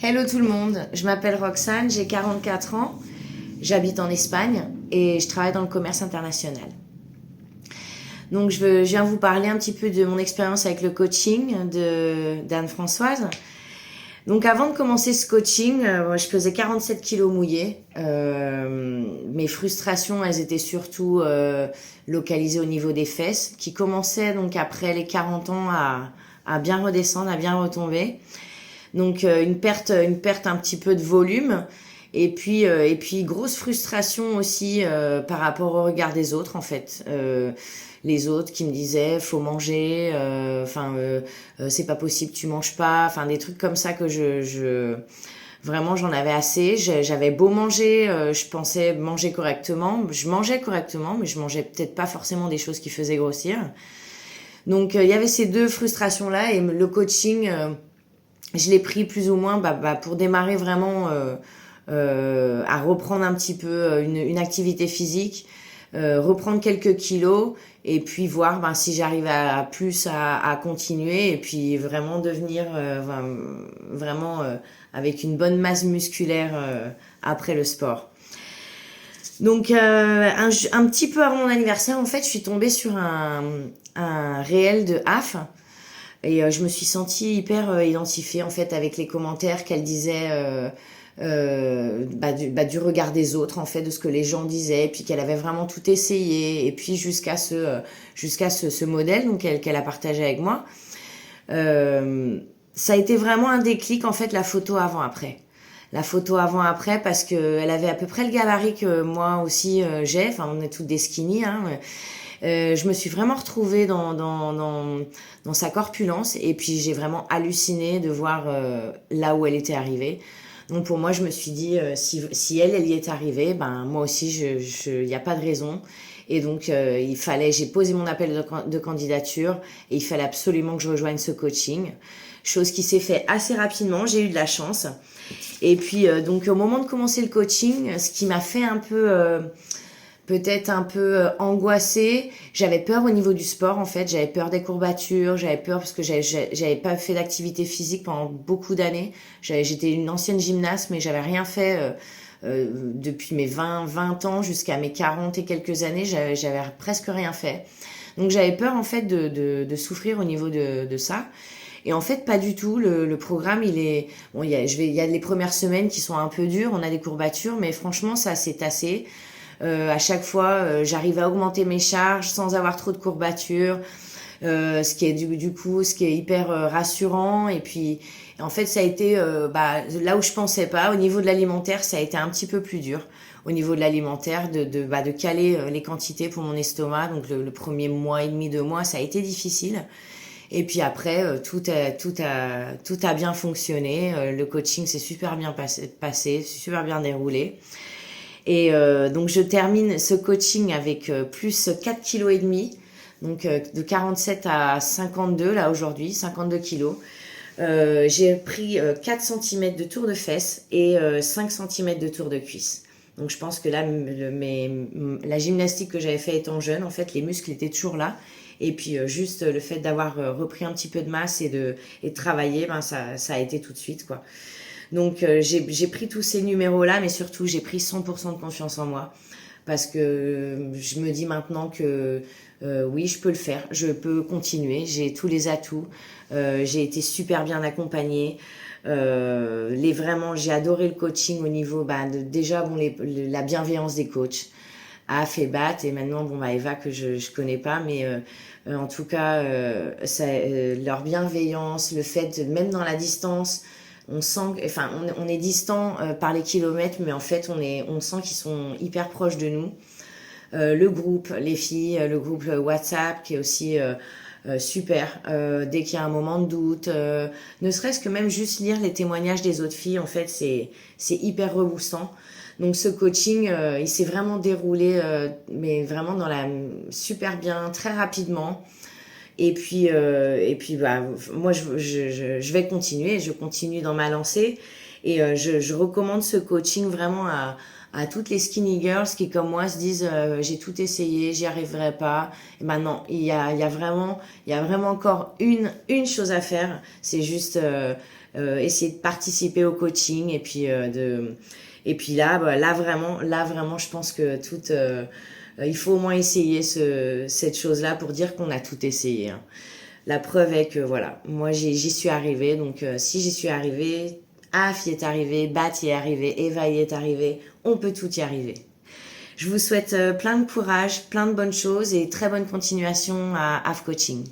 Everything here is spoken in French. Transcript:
Hello tout le monde, je m'appelle Roxane, j'ai 44 ans, j'habite en Espagne et je travaille dans le commerce international. Donc je viens vous parler un petit peu de mon expérience avec le coaching d'Anne-Françoise. Donc avant de commencer ce coaching, je faisais 47 kilos mouillés. Mes frustrations, elles étaient surtout localisées au niveau des fesses, qui commençaient donc après les 40 ans à bien redescendre, à bien retomber. Donc une perte un petit peu de volume et puis grosse frustration aussi par rapport au regard des autres en fait. Les autres qui me disaient faut manger, c'est pas possible, tu manges pas, enfin des trucs comme ça que je vraiment j'en avais assez. J'avais beau manger, je pensais manger correctement, je mangeais correctement, mais je mangeais peut-être pas forcément des choses qui faisaient grossir. Donc il y avait ces deux frustrations là et le coaching. Je l'ai pris plus ou moins pour démarrer vraiment à reprendre un petit peu une activité physique, reprendre quelques kilos et puis voir si j'arrive à plus à continuer et puis vraiment devenir vraiment avec une bonne masse musculaire après le sport. Donc un petit peu avant mon anniversaire, en fait, je suis tombée sur un réel de AF. Et je me suis sentie hyper identifiée en fait avec les commentaires qu'elle disait du regard des autres en fait, de ce que les gens disaient, et puis qu'elle avait vraiment tout essayé, et puis jusqu'à ce modèle donc qu'elle a partagé avec moi. Ça a été vraiment un déclic en fait, la photo avant-après. La photo avant-après parce que elle avait à peu près le gabarit que moi aussi j'ai, enfin on est toutes des skinny, hein. Je me suis vraiment retrouvée dans sa corpulence et puis j'ai vraiment halluciné de voir là où elle était arrivée. Donc pour moi, je me suis dit, si elle y est arrivée, ben moi aussi, il n'y a pas de raison. Et donc j'ai posé mon appel de candidature et il fallait absolument que je rejoigne ce coaching. Chose qui s'est fait assez rapidement, j'ai eu de la chance. Et puis donc au moment de commencer le coaching, ce qui m'a fait un peu peut-être un peu angoissée. J'avais peur au niveau du sport en fait, j'avais peur des courbatures, j'avais peur parce que j'avais pas fait d'activité physique pendant beaucoup d'années. J'étais une ancienne gymnaste mais j'avais rien fait depuis mes 20 ans jusqu'à mes 40 et quelques années, j'avais presque rien fait. Donc j'avais peur en fait de souffrir au niveau de ça. Et en fait, pas du tout. Le programme, il est bon. Il y a les premières semaines qui sont un peu dures. On a des courbatures, mais franchement, ça s'est tassé. À chaque fois, j'arrive à augmenter mes charges sans avoir trop de courbatures, ce qui est du coup, ce qui est hyper rassurant. Et puis, en fait, ça a été là où je pensais pas. Au niveau de l'alimentaire, ça a été un petit peu plus dur. Au niveau de l'alimentaire, de caler les quantités pour mon estomac. Donc le premier mois et demi, 2 mois, ça a été difficile. Et puis après, tout a bien fonctionné. Le coaching s'est super bien passé, super bien déroulé. Et donc je termine ce coaching avec plus 4 kg et demi, donc de 47 à 52 là aujourd'hui, 52 kilos. J'ai pris 4 cm de tour de fesses et 5 cm de tour de cuisse. Donc je pense que là, la gymnastique que j'avais fait étant jeune, en fait, les muscles étaient toujours là. Et puis juste le fait d'avoir repris un petit peu de masse et de travailler, ça a été tout de suite, quoi. Donc j'ai pris tous ces numéros-là, mais surtout j'ai pris 100% de confiance en moi. Parce que je me dis maintenant que oui, je peux le faire, je peux continuer, j'ai tous les atouts, j'ai été super bien accompagnée. Vraiment, j'ai adoré le coaching au niveau déjà la bienveillance des coachs. AF et BAT et maintenant Eva que je connais pas, mais en tout cas leur bienveillance, le fait même dans la distance, on sent, enfin on est distant par les kilomètres, mais en fait on sent qu'ils sont hyper proches de nous. Le groupe, les filles, le groupe WhatsApp qui est aussi super. Dès qu'il y a un moment de doute, ne serait-ce que même juste lire les témoignages des autres filles, en fait c'est hyper reboostant. Donc ce coaching, il s'est vraiment déroulé, mais vraiment super bien, très rapidement. Et puis moi je vais continuer, je continue dans ma lancée et je recommande ce coaching vraiment à toutes les skinny girls qui comme moi se disent j'ai tout essayé, j'y arriverai pas. Et maintenant il y a vraiment encore une chose à faire, c'est juste essayer de participer au coaching et puis là, là vraiment, je pense que il faut au moins essayer cette chose-là pour dire qu'on a tout essayé, hein. La preuve est que voilà, moi j'y suis arrivée, donc si j'y suis arrivée, Af y est arrivé, Bat y est arrivé, Eva y est arrivée, on peut tout y arriver. Je vous souhaite plein de courage, plein de bonnes choses et très bonne continuation à AF Coaching.